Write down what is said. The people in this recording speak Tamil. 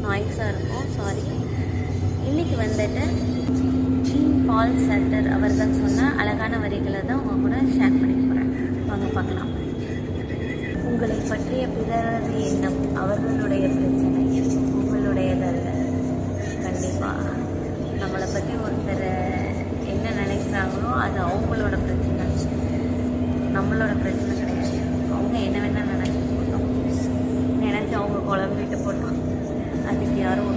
நாய்ஸாக இருக்கும், சாரி. இன்றைக்கி வந்துட்டு ஜீன் பால் சர்ட்டர் அவர்கள் சொன்ன அழகான வரிகளை தான் உங்கள் கூட ஷேர் பண்ணி போகிறேன். வாங்க பார்க்கலாம். உங்களை பற்றிய பிறரது எண்ணம் அவர்களுடைய பிரச்சனை, உங்களுடையதல்ல. கண்டிப்பாக நம்மளை பற்றி ஒருத்தர் என்ன நினைக்கிறாங்களோ அது அவங்களோட பிரச்சனை, நம்மளோட பிரச்சனை கிடையாது. அவங்க என்ன வேணால் நினச்சி போட்டோம், நினச்சி அவங்க குழம்பிட்டு போட்டோம், அதுக்கு யாரும்